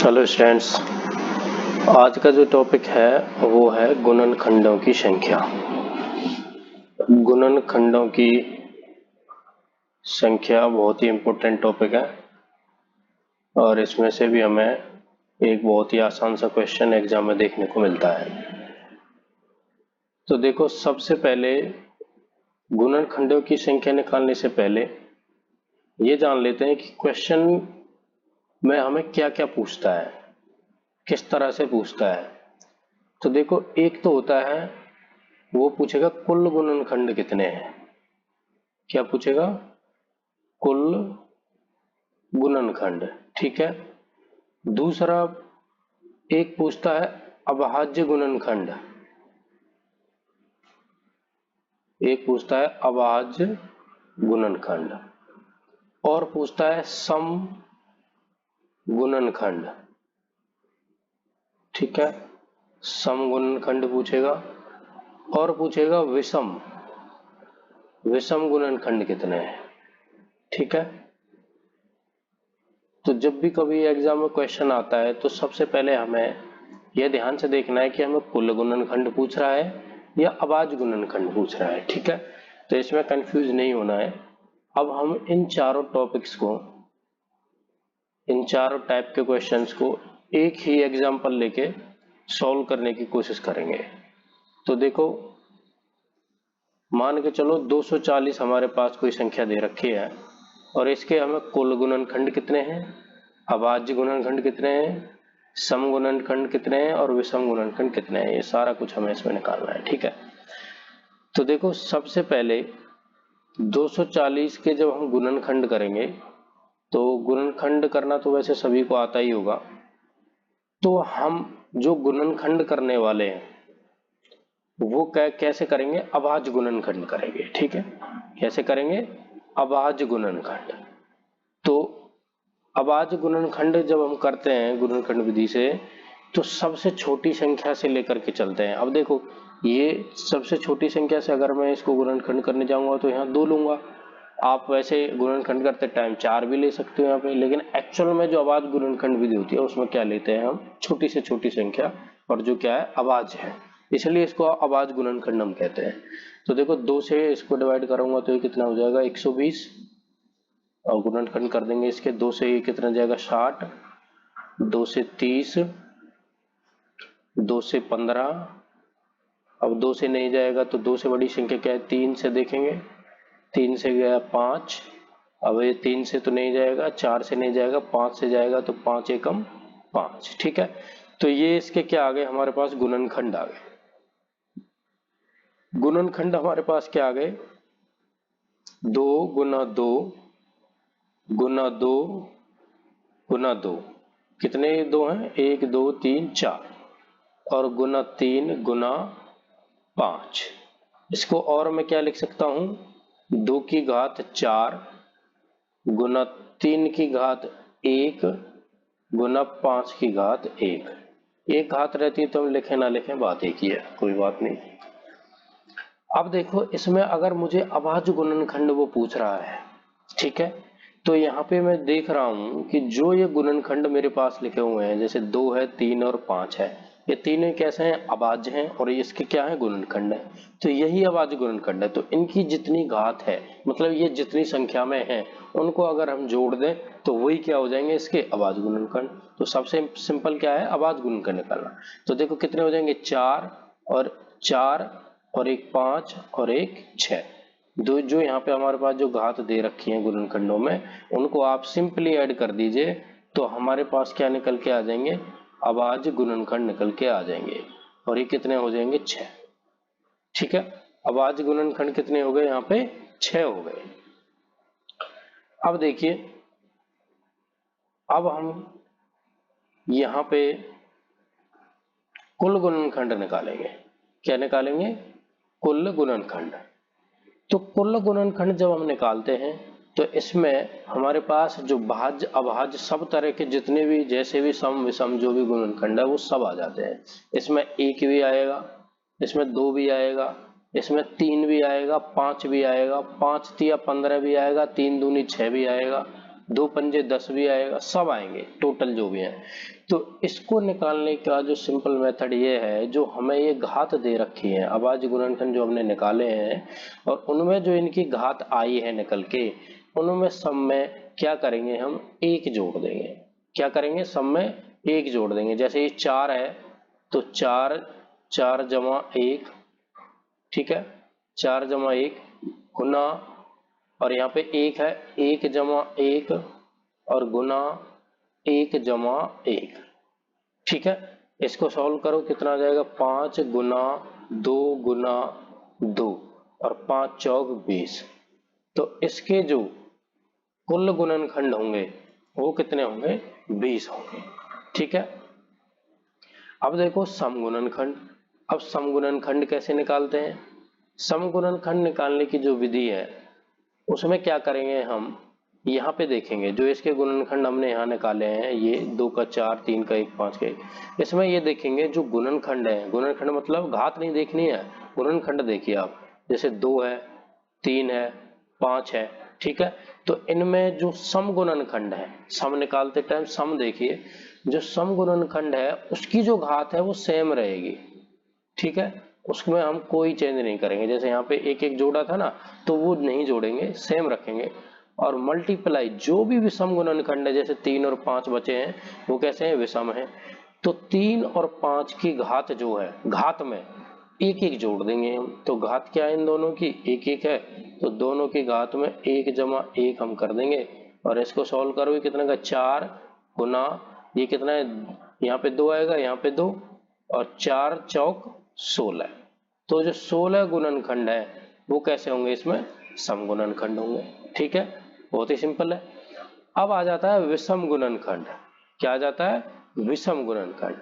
Hello students, आज का जो टॉपिक है वो है गुणनखंडों की संख्या। गुणनखंडों की संख्या बहुत ही इम्पोर्टेंट टॉपिक है और इसमें से भी हमें एक बहुत ही आसान सा क्वेश्चन एग्जाम में देखने को मिलता है। तो देखो, सबसे पहले गुणनखंडों की संख्या निकालने से पहले ये जान लेते हैं कि क्वेश्चन में हमें क्या क्या पूछता है, किस तरह से पूछता है। तो देखो, एक तो होता है वो पूछेगा कुल गुणनखंड कितने हैं। क्या पूछेगा? कुल गुणनखंड, ठीक है। दूसरा एक पूछता है अभाज्य गुणनखंड, एक पूछता है अभाज्य गुणनखंड और पूछता है सम गुणनखंड, ठीक है। सम गुणनखंड पूछेगा और पूछेगा विषम गुणनखंड कितने हैं, ठीक है। तो जब भी कभी एग्जाम में क्वेश्चन आता है तो सबसे पहले हमें यह ध्यान से देखना है कि हमें कुल गुणनखंड पूछ रहा है या अभाज्य गुणनखंड पूछ रहा है, ठीक है। तो इसमें कंफ्यूज नहीं होना है। अब हम इन चारों टॉपिक्स को, इन चारों टाइप के क्वेश्चंस को एक ही एग्जाम्पल लेके सॉल्व करने की कोशिश करेंगे। तो देखो, मान के चलो 240 हमारे पास कोई संख्या दे रखी है और इसके हमें कुल गुणनखंड कितने हैं, अभाज्य गुणनखंड कितने हैं, सम गुणनखंड कितने हैं और विषम गुणनखंड कितने हैं, ये सारा कुछ हमें इसमें निकालना है, ठीक है। तो देखो, सबसे पहले 240 के जब हम गुणनखंड करेंगे, तो गुणनखंड करना तो वैसे सभी को आता ही होगा। तो हम जो गुणनखंड करने वाले हैं वो कैसे करेंगे? अभाज्य गुणनखंड करेंगे, ठीक है। कैसे करेंगे? अभाज्य गुणनखंड। तो अभाज्य गुणनखंड जब हम करते हैं गुणनखंड विधि से, तो सबसे छोटी संख्या से लेकर के चलते हैं। अब देखो, ये सबसे छोटी संख्या से अगर मैं इसको गुणनखंड करने जाऊंगा तो यहाँ 2 लूंगा। आप वैसे गुणनखंड करते टाइम 4 भी ले सकते हो यहाँ पे, लेकिन एक्चुअल में जो अभाज्य गुणनखंड विधि होती है उसमें क्या लेते हैं हम? छोटी से छोटी संख्या, और जो क्या है? अभाज्य है, इसलिए इसको अभाज्य गुणनखंड हम कहते हैं। तो देखो, 2 से इसको डिवाइड करूंगा तो ये कितना हो जाएगा? 120, और गुणनखंड कर देंगे इसके 2 से, ये कितना जाएगा? 60, 2 से 30, 2 से 15। अब 2 से नहीं जाएगा तो 2 से बड़ी संख्या क्या है? 3 से देखेंगे, 3 से गया 5। अब ये 3 से तो नहीं जाएगा, 4 से नहीं जाएगा, 5 से जाएगा, तो 5 एकम 5, ठीक है। तो ये इसके क्या आ गए हमारे पास? गुणनखंड आ गए। गुणनखंड हमारे पास क्या आ गए? 2 गुना 2 गुना 2 गुना 2, कितने 2 हैं? 1 2 3 4, और गुना 3 गुना 5। इसको और मैं क्या लिख सकता हूं? 2 की घात 4 गुना 3 की घात 1 गुना 5 की घात 1। एक घात रहती है तो हम लिखे ना लिखें, बात एक ही है, कोई बात नहीं। अब देखो, इसमें अगर मुझे अभाज्य गुणनखंड वो पूछ रहा है, ठीक है, तो यहाँ पे मैं देख रहा हूं कि जो ये गुणनखंड मेरे पास लिखे हुए हैं, जैसे 2 है, 3 और 5 है, ये तीनों कैसे हैं? अभाज्य हैं, और इसके क्या है? गुणनखंड है। तो यही अभाज्य गुणनखंड है। तो इनकी जितनी घात है, मतलब ये जितनी संख्या में है, उनको अगर हम जोड़ दें तो वही क्या हो जाएंगे? इसके अभाज्य गुणनखंड। तो सबसे सिंपल क्या है? अभाज्य गुणनखंड निकालना। तो देखो कितने हो जाएंगे? 4 और 4 और एक 5 और एक 6। दो जो यहाँ पे हमारे पास जो घात दे रखी है गुणनखंडों में, उनको आप सिंपली ऐड कर दीजिए तो हमारे पास क्या निकल के आ जाएंगे? अभाज्य गुणनखंड निकल के आ जाएंगे, और ये कितने हो जाएंगे? 6, ठीक है। अभाज्य गुणनखंड कितने हो गए? यहाँ पे 6 हो गए। अब देखिए, अब हम यहाँ पे कुल गुणनखंड निकालेंगे। क्या निकालेंगे? कुल गुणनखंड। तो कुल गुणनखंड जब हम निकालते हैं तो इसमें हमारे पास जो भाज्य अभाज्य सब तरह के जितने भी, जैसे भी सम विषम जो भी गुणनखंड है वो सब आ जाते हैं। इसमें 1 भी आएगा, इसमें 2 भी आएगा, इसमें 3 भी आएगा, 5 भी आएगा, 5 तिया 15 भी आएगा, 3 दूनी 6 भी आएगा, 2 पंजे 10 भी आएगा, सब आएंगे टोटल जो भी है। तो इसको निकालने का जो सिंपल मेथड ये है, जो हमें ये घात दे रखी है, अभाज्य गुणनखंड जो हमने निकाले हैं और उनमें जो इनकी घात आई है निकल के, उनमें सब में क्या करेंगे हम 1 जोड़ देंगे। क्या करेंगे? सब में 1 जोड़ देंगे। जैसे ये 4 है तो 4 4 जमा 1, ठीक है, 4 जमा 1 गुना, और यहाँ पे 1 है, 1 जमा 1 और गुना 1 जमा 1, ठीक है। इसको सॉल्व करो, कितना आ जाएगा? 5 गुना 2 गुना 2 और 5 चौक 20। तो इसके जो कुल गुणनखंड होंगे वो कितने होंगे? 20 होंगे, ठीक है। अब देखो समगुणनखंड। अब समगुणनखंड कैसे निकालते हैं? समगुणनखंड निकालने की जो विधि है उसमें क्या करेंगे हम, यहाँ पे देखेंगे जो इसके गुणनखंड हमने यहाँ निकाले हैं, ये 2 का 4, 3 का 1, 5 का 1, इसमें ये देखेंगे जो गुणनखंड है, गुणनखंड मतलब घात नहीं देखनी है, गुणनखंड देखिए आप, जैसे 2 है, 3 है, 5 है, ठीक है। तो इनमें जो समगुणनखंड है, सम निकालते टाइम सम देखिए, जो समगुणनखंड है उसकी जो घात है वो सेम रहेगी, ठीक है, उसमें हम कोई चेंज नहीं करेंगे। जैसे यहाँ पे 1 1 जोड़ा था ना, तो वो नहीं जोड़ेंगे, सेम रखेंगे। और मल्टीप्लाई जो भी विषम गुणनखंड है, जैसे 3 और 5 बचे हैं, वो कैसे हैं? विषम है। तो 3 और 5 की घात जो है, घात में 1 1 जोड़ देंगे हम। तो घात क्या है इन दोनों की? 1 1 है, तो दोनों की घात में 1 जमा 1 हम कर देंगे। और इसको सॉल्व करोगे कितना का? 4 गुना, ये कितना है? यहाँ पे 2 आएगा, यहाँ पे 2 और 4 चौक 16। तो जो 16 गुणनखंड है वो कैसे होंगे? इसमें समगुणनखंड होंगे, ठीक है, बहुत ही सिंपल है। अब आ जाता है विषम गुणनखंड। क्या आ जाता है? विषम गुणनखंड।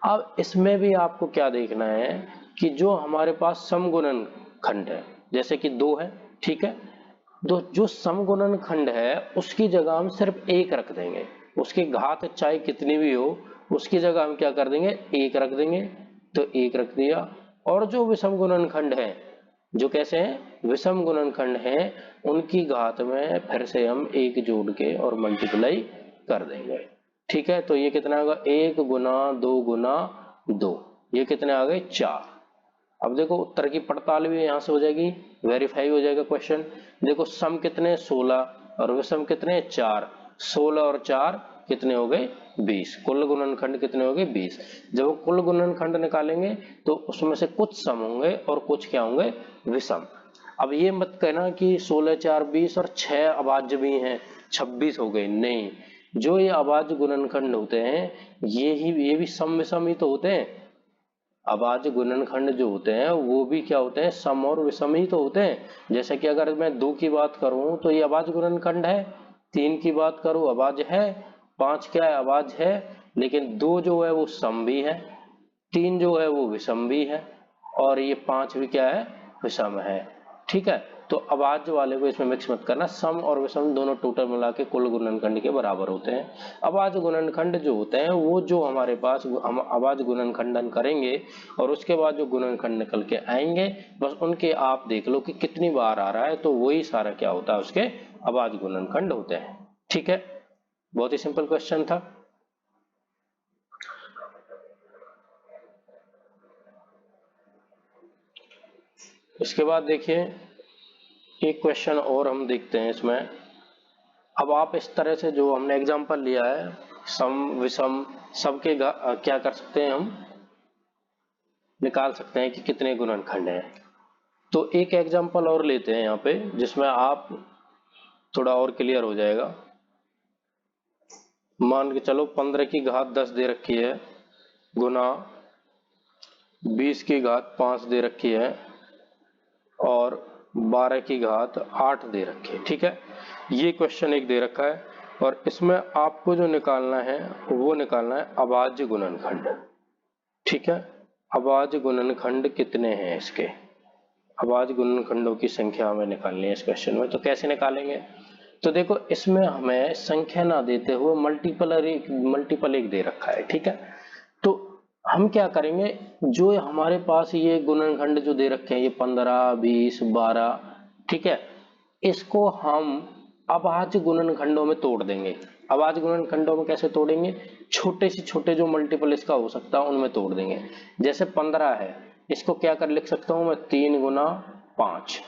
अब इसमें भी आपको क्या देखना है कि जो हमारे पास समगुणनखंड है, जैसे कि 2 है, ठीक है, तो जो समगुणनखंड है उसकी जगह हम सिर्फ 1 रख देंगे। उसकी घात चाहे कितनी भी हो, उसकी जगह हम क्या कर देंगे? 1 रख देंगे। तो 1 रख दिया। और जो विषम गुणनखंड है, जो कैसे हैं? विषम गुणनखंड हैं, उनकी घात में फिर से हम 1 जोड़ के और मल्टीप्लाई कर देंगे, ठीक है। तो ये कितना होगा? 1 गुना 2 गुना 2, ये कितने आ गए? 4। अब देखो उत्तर की पड़ताल भी यहाँ से हो जाएगी, वेरीफाई हो जाएगा क्वेश्चन। देखो सम कितने? 16 और विषम कितने? 4। 16 और 4 कितने हो गए? 20। कुल गुणनखंड कितने हो गए? 20। जब कुल गुणनखंड निकालेंगे तो उसमें से कुछ सम होंगे और कुछ क्या होंगे? विषम। अब ये मत कहना कि 16 4 20 और 6 अभाज्य भी हैं 26 हो गए, नहीं। जो ये अभाज्य गुणनखंड होते हैं ये भी सम विषम ही तो होते हैं। अभाज्य गुणनखंड जो होते हैं वो भी क्या होते हैं? सम और विषम ही तो होते हैं। जैसे कि अगर मैं 2 की बात करूं तो ये अभाज्य गुणनखंड है, 3 की बात करूं अभाज्य है, 5 क्या है? अभाज्य है। लेकिन 2 जो है वो सम भी है, 3 जो है वो विषम भी है, और ये 5 भी क्या है? विषम है, ठीक है। तो अभाज्य वाले को इसमें मिक्स मत करना, सम और विषम दोनों टोटल मिला के कुल गुणनखंड के बराबर होते हैं। अभाज्य गुणनखंड जो होते हैं वो जो हमारे पास हम अभाज्य गुणनखंडन करेंगे और उसके बाद जो गुणनखंड निकल के आएंगे, बस उनके आप देख लो कि कितनी बार आ रहा है, तो वही सारा क्या होता है? उसके अभाज्य गुणनखंड होते हैं, ठीक है। बहुत ही सिंपल क्वेश्चन था। इसके बाद देखिए एक क्वेश्चन और हम देखते हैं इसमें। अब आप इस तरह से जो हमने एग्जांपल लिया है, सम विषम सबके क्या कर सकते हैं? हम निकाल सकते हैं कि कितने गुणनखंड हैं। तो एक एग्जांपल और लेते हैं यहाँ पे, जिसमें आप थोड़ा और क्लियर हो जाएगा। मान के चलो 15 की घात 10 दे रखी है, गुना 20 की घात 5 दे रखी है, और 12 की घात 8 दे रखी है, ठीक है। ये क्वेश्चन एक दे रखा है और इसमें आपको जो निकालना है वो निकालना है अभाज्य गुणनखंड, ठीक है। अभाज्य गुणनखंड कितने हैं इसके? अभाज्य गुणनखंडों की संख्या हमें निकालनी है इस क्वेश्चन में। तो कैसे निकालेंगे? तो देखो इसमें हमें संख्या ना देते हुए मल्टीपल एक दे रखा है, ठीक है। तो हम क्या करेंगे, जो हमारे पास ये गुणनखंड जो दे रखे हैं, ये 15 20 12, ठीक है, इसको हम अभाज्य गुणनखंडों में तोड़ देंगे। अभाज्य गुणनखंडों में कैसे तोड़ेंगे? छोटे से छोटे जो मल्टीपल इसका हो सकता है उनमें तोड़ देंगे। जैसे 15 है, इसको क्या कर लिख सकता हूं मैं? 3 गुना 5,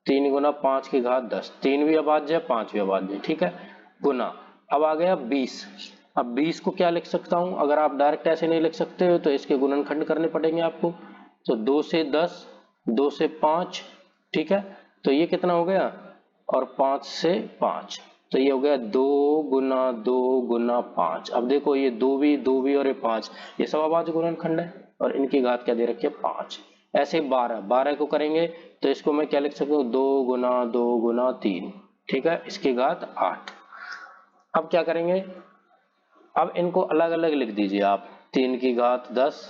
3 गुना 5 की घात 10, 3 भी अभाज्य है 5 भी अभाज्य है, ठीक है, गुना। अब आ गया 20। अब 20 को क्या लिख सकता हूं? अगर आप डायरेक्ट ऐसे नहीं लिख सकते हो तो इसके गुणनखंड करने पड़ेंगे आपको। तो 2 से 10, 2 से 5, ठीक है, तो ये कितना हो गया? और 5 से 5, तो ये हो गया 2 गुना 2 गुना 5। अब देखो ये 2 भी और ये 5, ये सब अभाज्य गुणनखंड है और इनकी घात क्या दे रखी है? 5। ऐसे 12 को करेंगे तो इसको मैं क्या लिख सकता हूँ? 2 गुना 3, ठीक है, इसकी घात 8। अब क्या करेंगे? अब इनको अलग अलग लिख दीजिए आप। 3 की घात 10,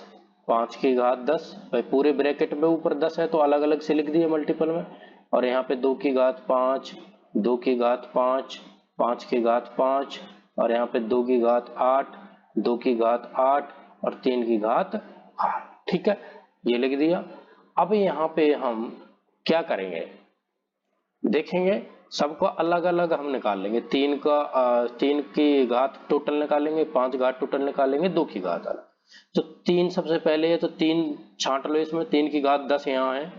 5 की घात 10, भाई पूरे ब्रैकेट में ऊपर 10 है तो अलग अलग से लिख दिए मल्टीपल में। और यहाँ पे 2 की घात 5, 2 की घात 5, 5 की घात 5, और यहाँ पे 2 की घात 8, 2 की घात 8 और 3 की घात 8, ठीक है, ये लिख दिया। अब यहाँ पे हम क्या करेंगे? देखेंगे सबको अलग अलग हम निकाल लेंगे। 3 की घात टोटल निकालेंगे, 5 घात टोटल निकालेंगे, 2 की घात अलग। तो 3 सबसे पहले है तो 3 छांट लो इसमें। 3 की घात 10 यहाँ है,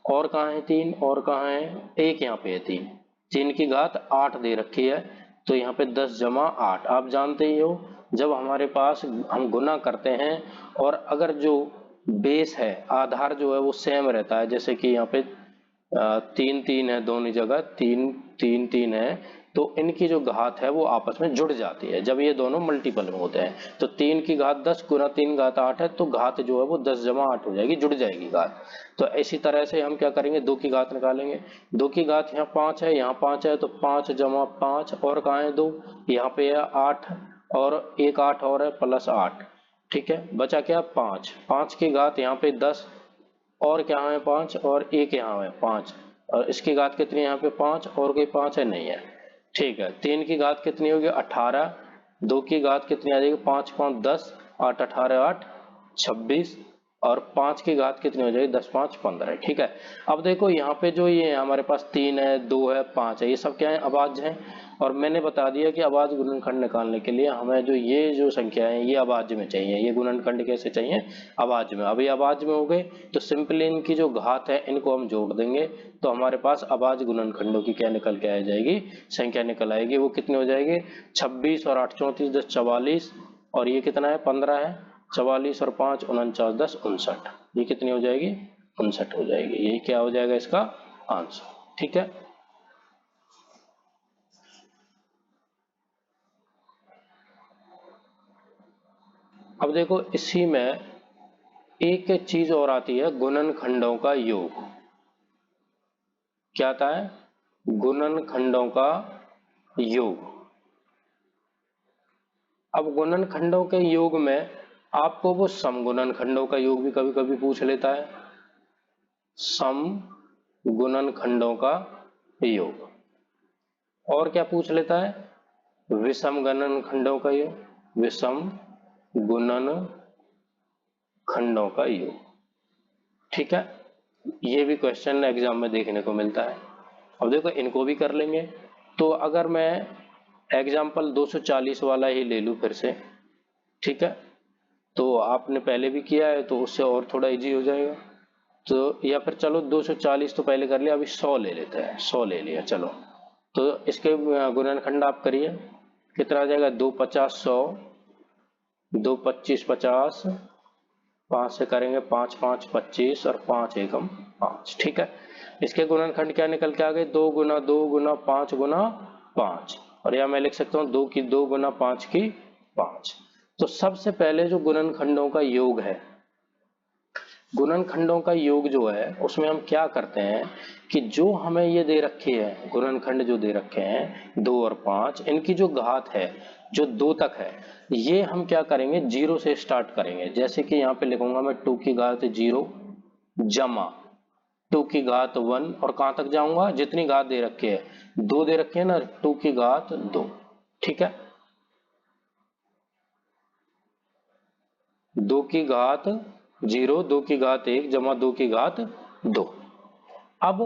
और कहाँ है 3? और कहाँ है? एक यहाँ पे है 3। 3 की घात 8 दे रखी है, तो यहाँ पे 10 जमा 8। आप जानते ही हो जब हमारे पास हम गुना करते हैं और अगर जो बेस है, आधार जो है वो सेम रहता है, जैसे कि यहाँ पे 3 3 है दोनों जगह, 3 3 3 है, तो इनकी जो घात है वो आपस में जुड़ जाती है जब ये दोनों मल्टीपल में होते हैं। तो 3 की घात 10 गुना 3 घात 8 है, तो घात जो है वो 10 जमा 8 हो जाएगी, जुड़ जाएगी घात। तो इसी तरह से हम क्या करेंगे? 2 की घात निकालेंगे। 2 की घात यहाँ 5 है, यहाँ 5 है, तो 5 जमा 5, और कहाँ है 2? यहाँ पे है 8, और एक 8 और है प्लस 8, ठीक है, बचा क्या? 5। 5 की घात यहाँ पे 10, और क्या है 5, और एक यहाँ है 5, और इसकी घात कितनी है यहाँ पे? 5, और कोई 5 है? नहीं है, ठीक है। 3 की घात कितनी होगी? 18। 2 की घात कितनी आ जाएगी? 5 5 10, 8 18 8 26, और 5 की घात कितनी हो जाएगी? 10 5 15, ठीक है। अब देखो यहाँ पे जो ये हमारे पास 3 है, 2 है, 5 है, ये सब क्या है? अभाज्य हैं। और मैंने बता दिया कि अभाज्य गुणनखंड निकालने के लिए हमें जो संख्या है ये अभाज्य में चाहिए। ये गुणनखंड कैसे चाहिए? अभाज्य में। अभी अभाज्य में हो गए तो सिंपली इनकी जो घात है इनको हम जोड़ देंगे, तो हमारे पास अभाज्य गुणनखंडों की क्या निकल के आ जाएगी? संख्या निकल आएगी। वो कितनी हो जाएगी? 26 और 8 34 10 44, और ये कितना है? 15 है। 44 और 5 49 10 59, ये कितनी हो जाएगी? 59 हो जाएगी। ये क्या हो जाएगा इसका आंसर, ठीक है। अब देखो इसी में एक चीज और आती है, गुणनखंडों का योग। क्या आता है? गुणनखंडों का योग। अब गुणनखंडों के योग में आपको वो सम गुणनखंडों का योग भी कभी कभी पूछ लेता है। सम गुणनखंडों का योग। और क्या पूछ लेता है? विषम गुणनखंडों का योग। विषम गुणनखंडों का योग, ठीक है। ये भी क्वेश्चन एग्जाम में देखने को मिलता है। अब देखो इनको भी कर लेंगे। तो अगर मैं एग्जाम्पल 240 वाला ही ले लूं फिर से, ठीक है, तो आपने पहले भी किया है तो उससे और थोड़ा इजी हो जाएगा। तो या फिर चलो 240 तो पहले कर लिया, अभी 100 ले लेते हैं। 100 ले लिया, चलो। तो इसके गुणनखंड आप करिए, कितना आ जाएगा? 2 50 100, 2 25 50, 5 से करेंगे 5 5 25, और 5 एकम 5, ठीक है। इसके गुणनखंड क्या निकल के आ गए? 2 गुना 2 गुना 5 गुना 5, और या मैं लिख सकता हूँ 2 की 2 गुना 5 की 5। तो सबसे पहले जो गुणनखंडों का योग है, गुणनखंडों का योग जो है उसमें हम क्या करते हैं कि जो हमें ये दे रखे हैं, गुणनखंड जो दे रखे हैं 2 और 5, इनकी जो घात है जो 2 तक है, ये हम क्या करेंगे? 0 से स्टार्ट करेंगे। जैसे कि यहाँ पे लिखूंगा मैं 2 की घात 0 जमा 2 की घात 1, और कहां तक जाऊंगा? जितनी घात दे रखी है, 2 दे रखे है ना, 2 की घात 2, ठीक है। 2 की घात 0, 2 की घात 1 जमा 2 की घात 2। अब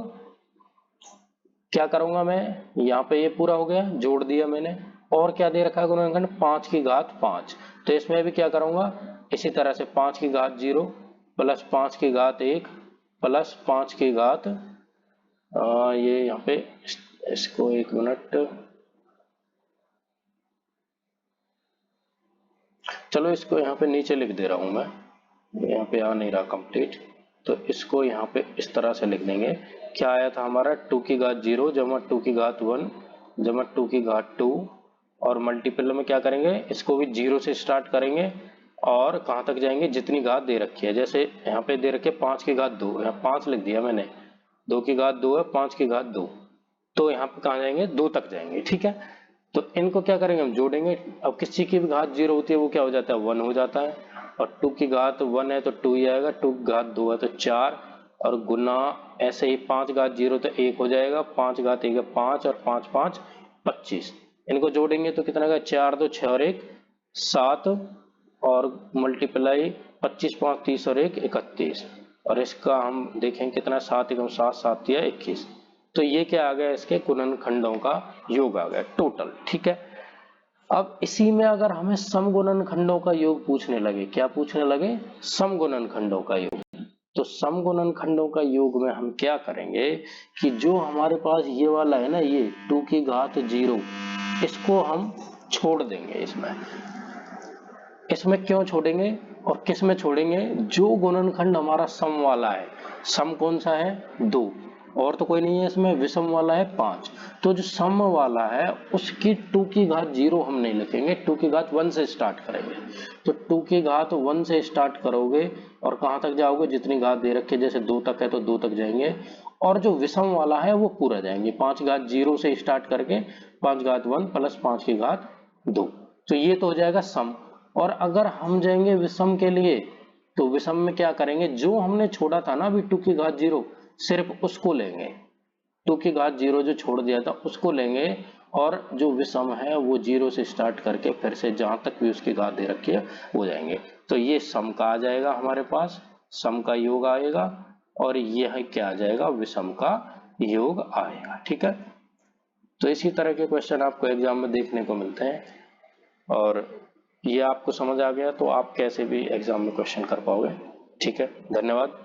क्या करूंगा मैं, यहाँ पे ये पूरा हो गया, जोड़ दिया मैंने, और क्या दे रखा है गुणनखंड 5 की घात 5, तो इसमें भी क्या करूंगा इसी तरह से 5 की घात 0 प्लस 5 की घात 1 प्लस 5 की घात ये यहाँ पे इसको 1 मिनट, चलो इसको यहाँ पे नीचे लिख दे रहा हूं मैं, यहाँ पे आ नहीं रहा कंप्लीट, तो इसको यहाँ पे इस तरह से लिख देंगे। क्या आया था हमारा 2 की घात 0 जमा 2 की घात 1 जमा 2 की घात 2, और मल्टीपल में क्या करेंगे, इसको भी 0 से स्टार्ट करेंगे और कहाँ तक जाएंगे, जितनी घात दे रखी है। जैसे यहाँ पे दे रखे 5 की घात 2, यहाँ 5 लिख दिया मैंने, 2 की घात 2 है, 5 की घात 2, तो यहाँ पे कहाँ जाएंगे, 2 तक जाएंगे। ठीक है, तो इनको क्या करेंगे, हम जोड़ेंगे। अब किसी की भी घात 0 होती है वो क्या हो जाता है, 1 हो जाता है, और 2 की घात 1 है तो 2 ही आएगा, 2 की घात 2 है तो 4, और गुना ऐसे ही 5 घात 0 तो 1 हो जाएगा, 5 घात 1 है 5, और 5 5 25, इनको जोड़ेंगे तो कितना का 4 2 6 और 1 7, और मल्टीप्लाई 25 5 30 और 1 31, और इसका हम देखें कितना, 7 1 7 7 या 21, तो ये क्या आ गया, इसके गुणनखंडों का योग आ गया टोटल। ठीक है, अब इसी में अगर हमें समगुणनखंडों का योग पूछने लगे, क्या पूछने लगे, समगुणनखंडों का योग, तो समगुणनखंडों का योग में हम क्या करेंगे कि जो हमारे पास ये वाला है ना, ये 2 की घात 0, इसको हम छोड़ देंगे इसमें। इसमें क्यों छोड़ेंगे और किस में छोड़ेंगे, जो गुणनखंड हमारा सम वाला है, सम कौन सा है 2, और तो कोई नहीं है इसमें, विषम वाला है 5, तो जो सम वाला है उसकी 2 की घात 0 हम नहीं लिखेंगे, 2 की घात 1 से स्टार्ट करेंगे। तो 2 की घात 1 से स्टार्ट करोगे और कहां तक जाओगे, जितनी घात दे रखी है, जैसे 2 तक है तो 2 तक जाएंगे, और जो विषम वाला है वो पूरा जाएंगे, 5 घात 0 से स्टार्ट करके 5 घात 1 प्लस 5 की घात 2, तो ये तो हो जाएगा सम। और अगर हम जाएंगे विषम के लिए, तो विषम में क्या करेंगे, जो हमने छोड़ा था ना अभी 2 की घात 0, सिर्फ उसको लेंगे, 2 की घात 0 जो छोड़ दिया था उसको लेंगे, और जो विषम है वो 0 से स्टार्ट करके फिर से जहां तक भी उसकी घात दे रखी है वो जाएंगे, तो ये सम का आ जाएगा हमारे पास, सम का योग आएगा, और यह क्या आ जाएगा, विषम का योग आएगा। ठीक है, तो इसी तरह के क्वेश्चन आपको एग्जाम में देखने को मिलते हैं, और ये आपको समझ आ गया तो आप कैसे भी एग्जाम में क्वेश्चन कर पाओगे। ठीक है, धन्यवाद।